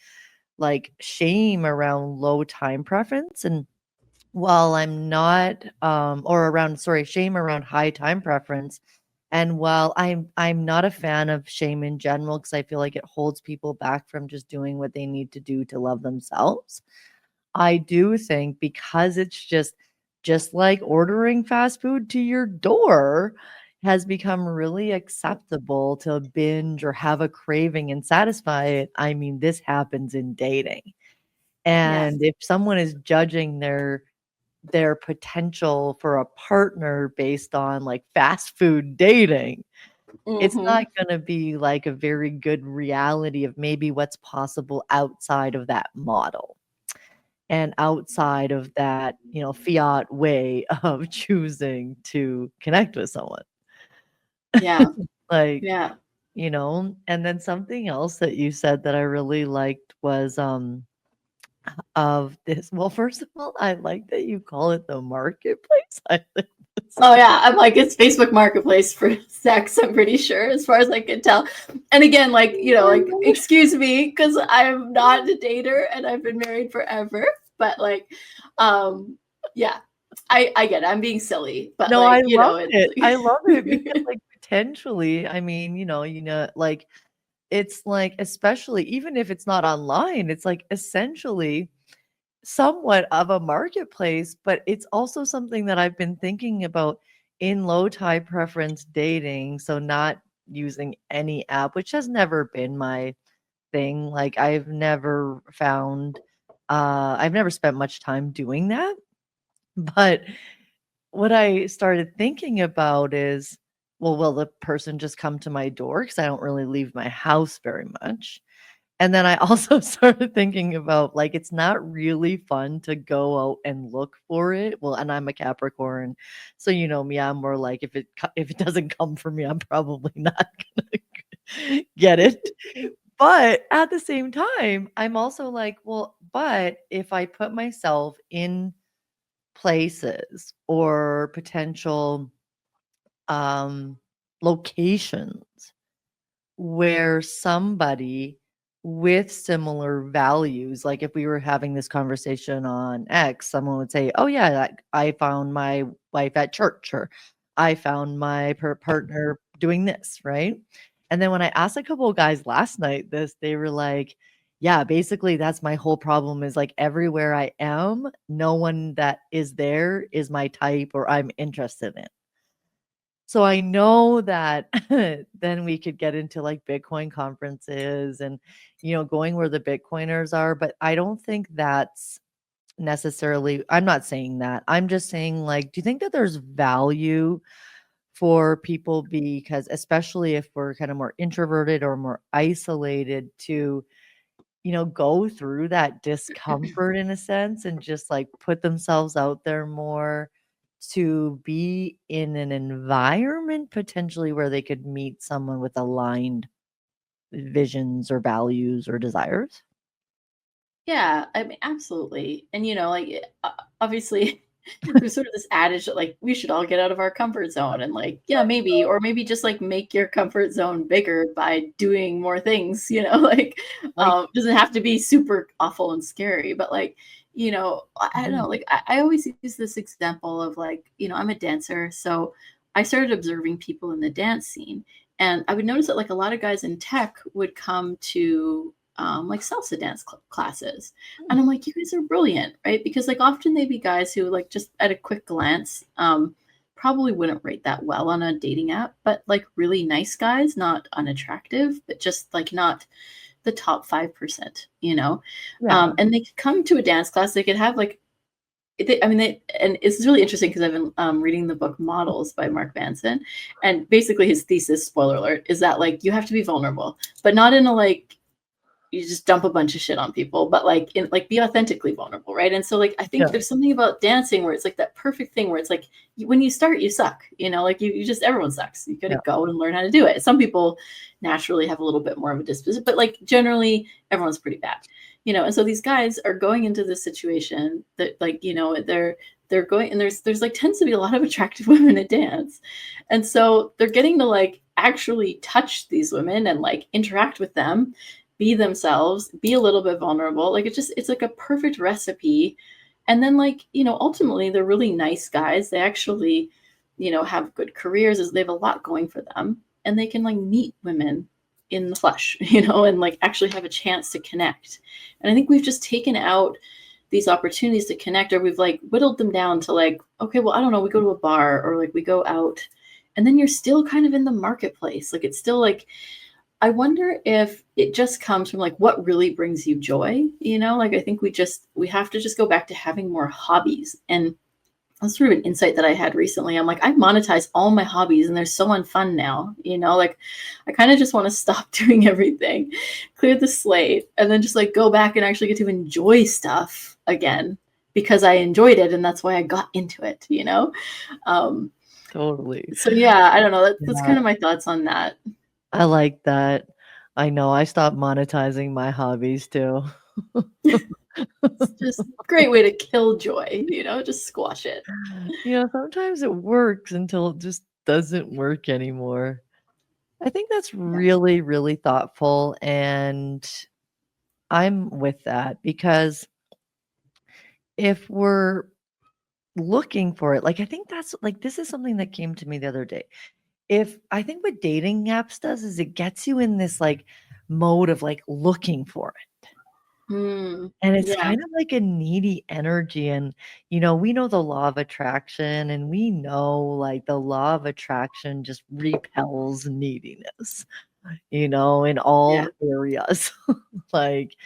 like shame around low time preference. And while I'm not or around sorry shame around high time preference, and while I'm not a fan of shame in general because I feel like it holds people back from just doing what they need to do to love themselves, I do think because it's just like ordering fast food to your door has become really acceptable to binge or have a craving and satisfy it. I mean, this happens in dating. Yes. And if someone is judging their potential for a partner based on like fast food dating, it's Mm-hmm. not gonna be like a very good reality of maybe what's possible outside of that model and outside of that, fiat way of choosing to connect with someone. Yeah. Like, Yeah. and then something else that you said that I really liked was, of this well, first of all, I like that you call it the marketplace. I think that's Oh yeah, I'm like, it's Facebook Marketplace for sex, I'm pretty sure, as far as I can tell. And again, like, like, excuse me, because I'm not a dater and I've been married forever. But like, yeah, I get it. I'm being silly, but no, like, I love it's it. I love it because, like, potentially, I mean, like it's like, especially even if it's not online, it's like essentially somewhat of a marketplace, but it's also something that I've been thinking about in low tide preference dating. So not using any app, which has never been my thing. Like I've never spent much time doing that. But what I started thinking about is, well, will the person just come to my door? Because I don't really leave my house very much. And then I also started thinking about, like, it's not really fun to go out and look for it. Well, and I'm a Capricorn, so you know me, I'm more like if it doesn't come for me, I'm probably not gonna get it. But at the same time, I'm also like, well, but if I put myself in places or potential um locations where somebody with similar values, like if we were having this conversation on X, someone would say, "Oh yeah, like, I found my wife at church," or "I found my partner doing this," right? And then when I asked a couple of guys last night this, they were like, "Yeah, basically that's my whole problem is like everywhere I am, no one that is there is my type or I'm interested in." So I know that then we could get into like Bitcoin conferences and, going where the Bitcoiners are, but I don't think that's necessarily, I'm not saying that. I'm just saying, like, do you think that there's value for people because, especially if we're kind of more introverted or more isolated, to, go through that discomfort in a sense and just like put themselves out there more to be in an environment potentially where they could meet someone with aligned visions or values or desires? Yeah, I mean, absolutely. And like obviously there's sort of this adage that like we should all get out of our comfort zone and like yeah, maybe or maybe just like make your comfort zone bigger by doing more things, like Like, doesn't have to be super awful and scary, but like I don't mhm, know, like I always use this example of like, I'm a dancer, so I started observing people in the dance scene and I would notice that like a lot of guys in tech would come to like salsa dance classes. mm, And I'm like, you guys are brilliant, right? Because like often they'd be guys who like just at a quick glance, probably wouldn't rate that well on a dating app, but like really nice guys, not unattractive, but just like not the top 5%, yeah, and they could come to a dance class, they could have like, and it's really interesting because I've been reading the book Models by Mark Manson. And basically his thesis, spoiler alert, is that like you have to be vulnerable, but not in a like, you just dump a bunch of shit on people, but like in like be authentically vulnerable, right? And so like I think yeah, there's something about dancing where it's like that perfect thing where it's like when you start you suck, like you just everyone sucks. You got to yeah, go and learn how to do it. Some people naturally have a little bit more of a disposition, but like generally everyone's pretty bad, and so these guys are going into this situation that like they're going, and there's like tends to be a lot of attractive women at dance, and so they're getting to like actually touch these women and like interact with them, be themselves, be a little bit vulnerable. Like it's like a perfect recipe. And then like, ultimately they're really nice guys. They actually, have good careers. They have a lot going for them. And they can like meet women in the flesh, and like actually have a chance to connect. And I think we've just taken out these opportunities to connect, or we've like whittled them down to like, okay, well, I don't know, we go to a bar or like we go out, and then you're still kind of in the marketplace. Like it's still like, I wonder if it just comes from like what really brings you joy, Like I think we have to just go back to having more hobbies. And that's sort of an insight that I had recently. I'm like, I monetize all my hobbies and they're so unfun now, Like I kind of just want to stop doing everything, clear the slate, and then just like go back and actually get to enjoy stuff again because I enjoyed it and that's why I got into it. Um, totally. so yeah, I don't know. That's Yeah, kind of my thoughts on that. I like that. I know I stopped monetizing my hobbies too. It's just a great way to kill joy, just squash it. Sometimes it works until it just doesn't work anymore. I think that's Yeah. really, really thoughtful, and I'm with that because if we're looking for it, like, I think that's like, this is something that came to me the other day. if I think what dating apps does is it gets you in this like mode of like looking for it. And it's Yeah. kind of like a needy energy. And, we know the law of attraction, and we know like the law of attraction just repels neediness, in Yeah. all areas. Like,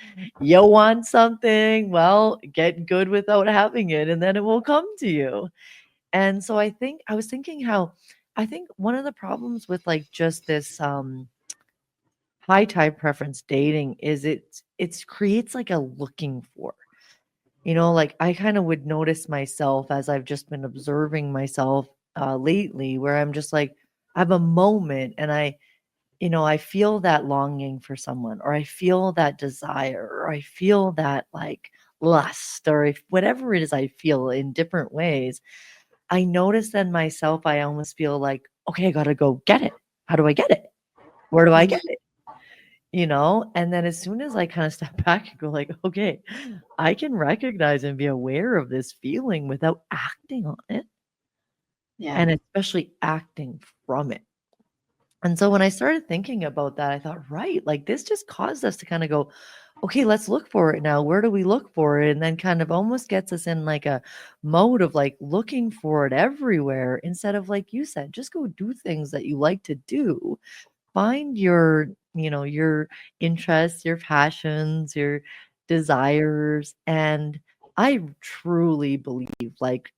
you want something, well, get good without having it, and then it will come to you. And so I was thinking how I think one of the problems with like just this high type preference dating is it creates like a looking for. Like I kind of would notice myself as I've just been observing myself lately, where I'm just like, I have a moment and I feel that longing for someone, or I feel that desire, or I feel that like lust, or if whatever it is I feel in different ways. I notice then myself, I almost feel like, okay, I gotta go get it. How do I get it? Where do I get Mhm. it? And then as soon as I kind of step back and go like, okay, I can recognize and be aware of this feeling without acting on it, Yeah. and especially acting from it. And so when I started thinking about that, I thought, right, like this just caused us to kind of go, okay, let's look for it now. Where do we look for it? And then kind of almost gets us in like a mode of like looking for it everywhere, instead of, like you said, just go do things that you like to do. Find your interests, your passions, your desires. And I truly believe like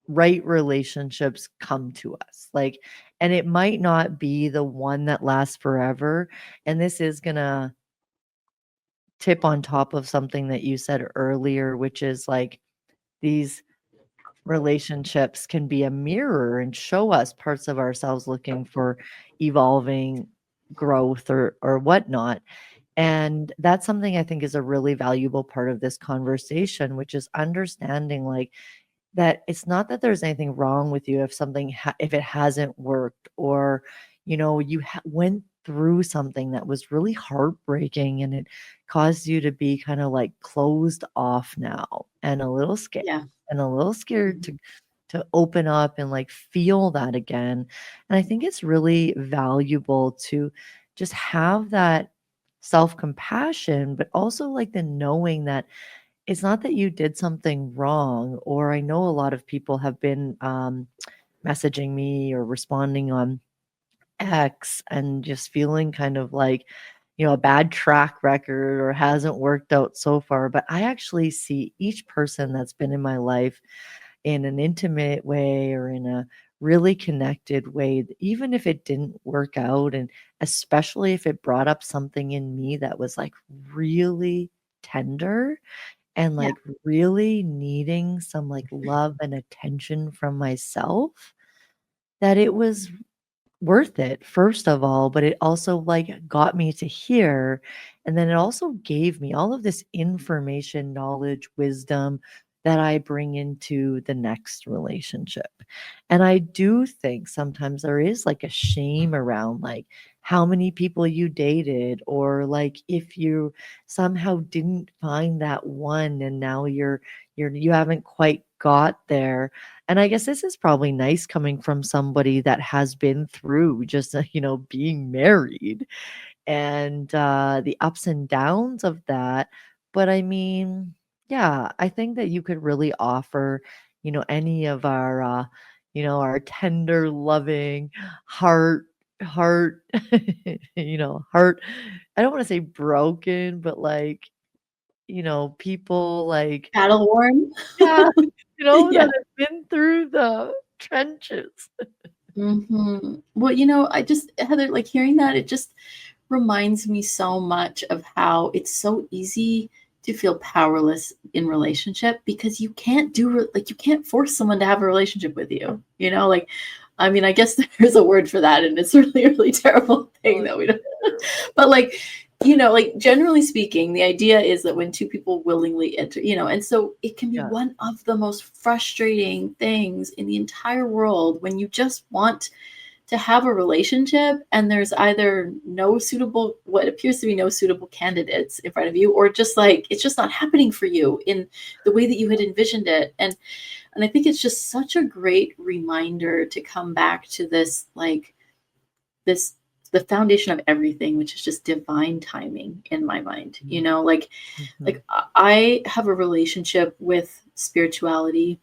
right relationships come to us. Like, and it might not be the one that lasts forever. And this is going to tip on top of something that you said earlier, which is like these relationships can be a mirror and show us parts of ourselves looking for evolving growth or whatnot. And that's something I think is a really valuable part of this conversation, which is understanding like that it's not that there's anything wrong with you if if it hasn't worked, or you went through something that was really heartbreaking and it caused you to be kind of like closed off now and a little scared, Yeah. Mhm. to open up and like feel that again. And I think it's really valuable to just have that self-compassion, but also like the knowing that it's not that you did something wrong. Or I know a lot of people have been messaging me or responding on X and just feeling kind of like, a bad track record or hasn't worked out so far. But I actually see each person that's been in my life in an intimate way or in a really connected way, even if it didn't work out, and especially if it brought up something in me that was like really tender and Yeah. like really needing some like love and attention from myself, that it was worth it, first of all. But it also like got me to here, and then it also gave me all of this information, knowledge, wisdom that I bring into the next relationship. And I do think sometimes there is like a shame around like how many people you dated, or like if you somehow didn't find that one and now you haven't quite got there. And I guess this is probably nice coming from somebody that has been through just, being married and the ups and downs of that. But I mean, yeah, I think that you could really offer, any of our tender, loving heart, heart. I don't want to say broken, but like, people like, Battle worn. yeah, Yeah. that have been through the trenches. Well, I just, Heather, like hearing that, it just reminds me so much of how it's so easy to feel powerless in relationship because you can't like you can't force someone to have a relationship with you. Like, I mean, I guess there's a word for that, and it's really, really terrible thing Oh, that we don't. But like, like generally speaking, the idea is that when two people willingly enter, and so it can be yeah, one of the most frustrating things in the entire world when you just want to have a relationship and there's either what appears to be no suitable candidates in front of you, or just like it's just not happening for you in the way that you had envisioned it. And I think it's just such a great reminder to come back to this, like, the foundation of everything, which is just divine timing in my mind. Mhm. I have a relationship with spirituality,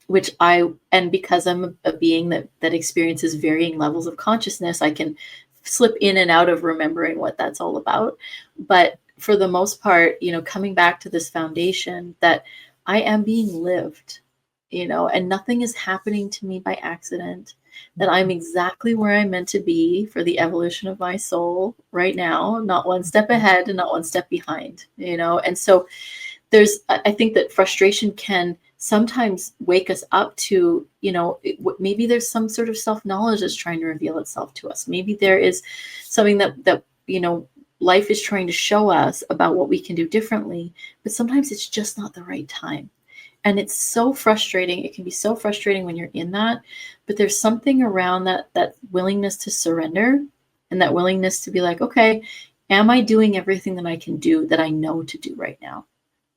and because I'm a being that experiences varying levels of consciousness, I can slip in and out of remembering what that's all about. But for the most part, coming back to this foundation that I am being lived, and nothing is happening to me by accident, that I'm exactly where I'm meant to be for the evolution of my soul right now, not one step ahead and not one step behind, and so I think that frustration can sometimes wake us up to, maybe there's some sort of self-knowledge that's trying to reveal itself to us. Maybe there is something that life is trying to show us about what we can do differently, but sometimes it's just not the right time. And it's so frustrating. It can be so frustrating when you're in that, but there's something around that willingness to surrender, and that willingness to be like, okay, am I doing everything that I can do, that I know to do right now?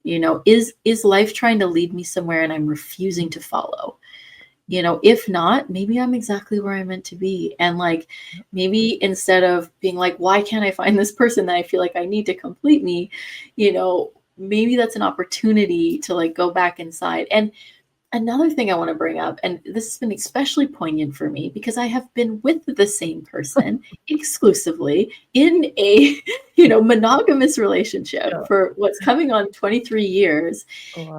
Is life trying to lead me somewhere and I'm refusing to follow? If not, maybe I'm exactly where I'm meant to be. And like, maybe instead of being like, why can't I find this person that I feel like I need to complete me, maybe that's an opportunity to like go back inside. And another thing I want to bring up, and this has been especially poignant for me because I have been with the same person exclusively in a, monogamous relationship Yeah. for what's coming on 23 years.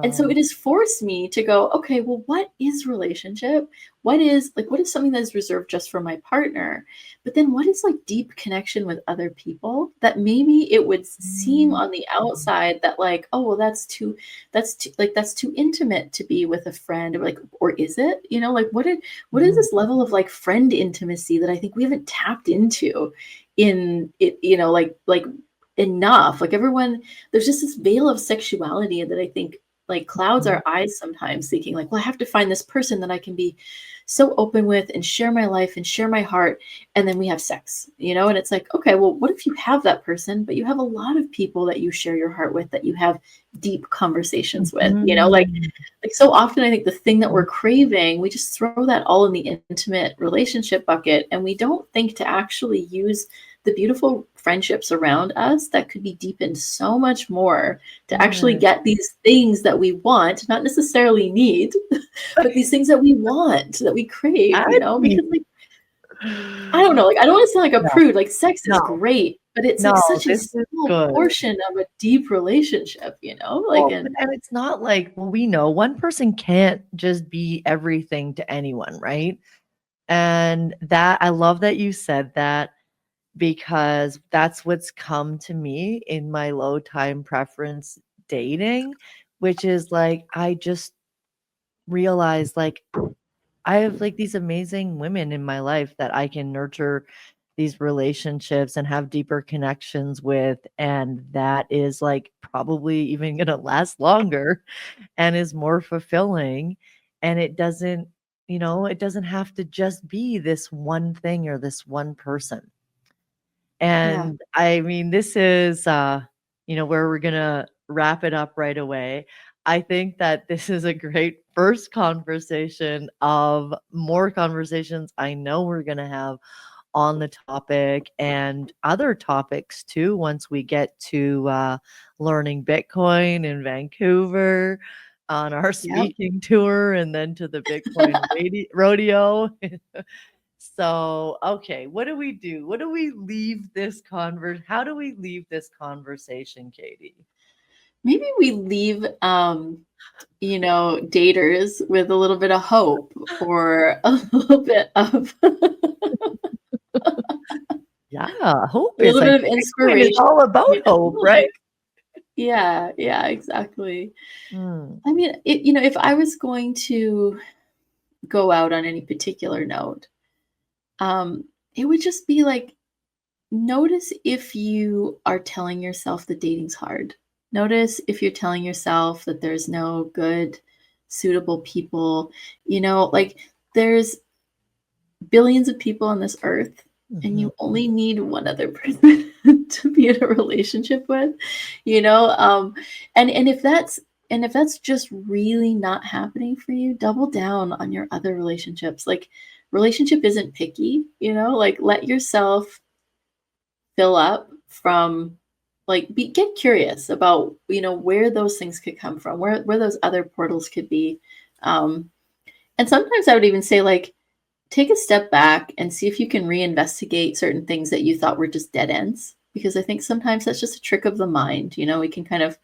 And so Wow. it has forced me to go, okay, well, what is relationship? What is something that is reserved just for my partner? But then what is like deep connection with other people that maybe it would seem Mm. on the outside that like, oh, well, that's too intimate to be with a friend, or is it, like what is Mhm. this level of like friend intimacy that I think we haven't tapped into in it, like enough. Like everyone, there's just this veil of sexuality that I think like clouds Mhm. our eyes sometimes, thinking like, well, I have to find this person that I can be so open with and share my life and share my heart, and then we have sex, and it's like, okay, well, what if you have that person, but you have a lot of people that you share your heart with, that you have deep conversations with, Mhm. like so often I think the thing that Mhm. we're craving, we just throw that all in the intimate relationship bucket, and we don't think to actually use the beautiful friendships around us that could be deepened so much more, to actually Yeah. get these things that we want, not necessarily need, but these things that we want, that we crave, I need because like, I don't know, like I don't want to sound like a no, prude, like sex is no, great, but it's like no, such a this is small good. portion of a deep relationship, like, Well, and and it's not like, well, we know one person can't just be everything to anyone, right? And that I love that you said that, because that's what's come to me in my low time preference dating, which is like I just realized like I have like these amazing women in my life that I can nurture these relationships and have deeper connections with, and that is like probably even going to last longer and is more fulfilling, and it doesn't, it doesn't have to just be this one thing or this one person. yeah, And I mean, this is, where we're gonna wrap it up right away. I think that this is a great first conversation of more conversations I know we're gonna have on the topic and other topics too once we get to learning Bitcoin in Vancouver on our yep. speaking tour and then to the Bitcoin rodeo. So, okay, what do we do? What do we leave this how do we leave this conversation, Katie? Maybe we leave, daters with a little bit of hope, or a little bit of Yeah, hope a is little like bit of Bitcoin is inspiration, all about hope, right? like, yeah, yeah, exactly. Mm, I mean, if I was going to go out on any particular note, um, it would just be like, notice if you are telling yourself that dating's hard. Notice if you're telling yourself that there's no good, suitable people. Like, there's billions of people on this earth, and mhm, you only need one other person to be in a relationship with, you know? And if that's just really not happening for you, double down on your other relationships. Like, relationship isn't picky, you know, like let yourself fill up from like get curious about, you know, where those things could come from, where those other portals could be. And sometimes I would even say, like, take a step back and see if you can reinvestigate certain things that you thought were just dead ends. Because I think sometimes that's just a trick of the mind. You know, we can kind of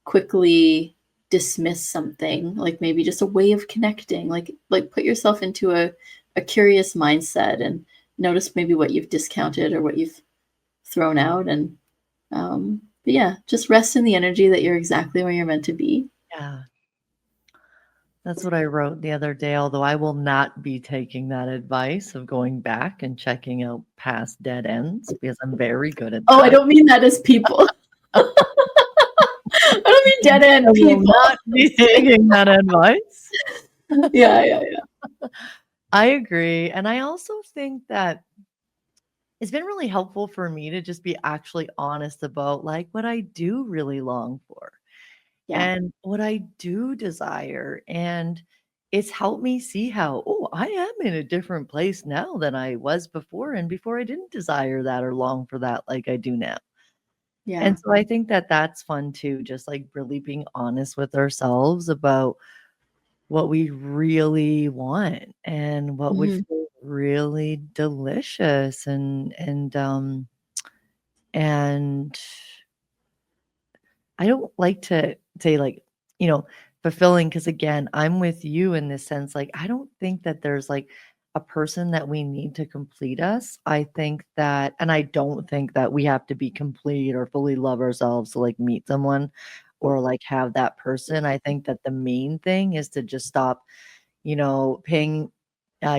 quickly dismiss something, like maybe just a way of connecting, like put yourself into a curious mindset and notice maybe what you've discounted or what you've thrown out. And but yeah, just rest in the energy that you're exactly where you're meant to be. Yeah. That's what I wrote the other day, although I will not be taking that advice of going back and checking out past dead ends because I'm very good at Oh, I that. don't mean that as people. I don't mean dead end I will people. not be taking that advice. Yeah. I agree. And I also think that it's been really helpful for me to just be actually honest about like what I do really long for Yeah. and what I do desire. And it's helped me see how, oh, I am in a different place now than I was before. And before I didn't desire that or long for that like I do now. Yeah. And so I think that that's fun too, just like really being honest with ourselves about what we really want and what would Mhm. feel really delicious and I don't like to say like, you know, fulfilling because again, I'm with you in this sense. Like, I don't think that there's like a person that we need to complete us. I think that, and I don't think that we have to be complete or fully love ourselves to like meet someone or like have that person. I think that the main thing is to just stop, paying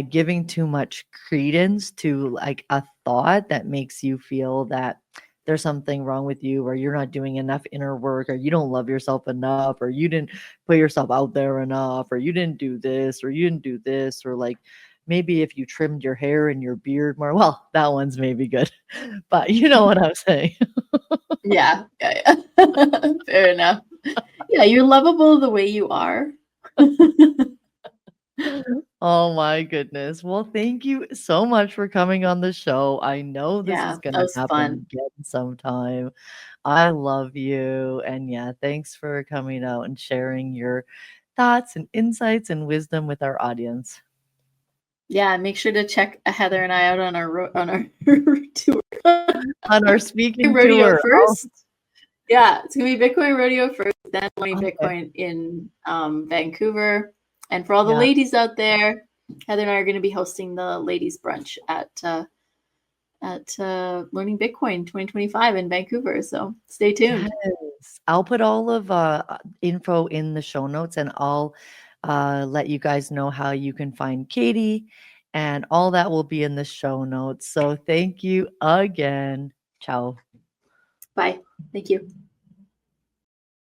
giving too much credence to like a thought that makes you feel that there's something wrong with you or you're not doing enough inner work or you don't love yourself enough or you didn't put yourself out there enough or you didn't do this or you didn't do this or like maybe if you trimmed your hair and your beard more, well, that one's maybe good. But you know what I'm saying. Yeah. Fair enough. Yeah, you're lovable the way you are. Oh my goodness. Well, thank you so much for coming on the show. I know this is Yeah, going that to was happen fun. again sometime. I love you. And yeah, thanks for coming out and sharing your thoughts and insights and wisdom with our audience. Yeah, make sure to check Heather and I out on our tour. On our speaking Rodeo tour. Oh, first. Yeah, it's gonna be Bitcoin Rodeo first, then Learning okay. Bitcoin in Vancouver. And for all the Yeah. ladies out there, Heather and I are going to be hosting the ladies brunch at Learning Bitcoin 2025 in Vancouver. So stay tuned. Yes. I'll put all of info in the show notes and I'll let you guys know how you can find Katie and all that will be in the show notes. So thank you again. Ciao. Bye. Thank you.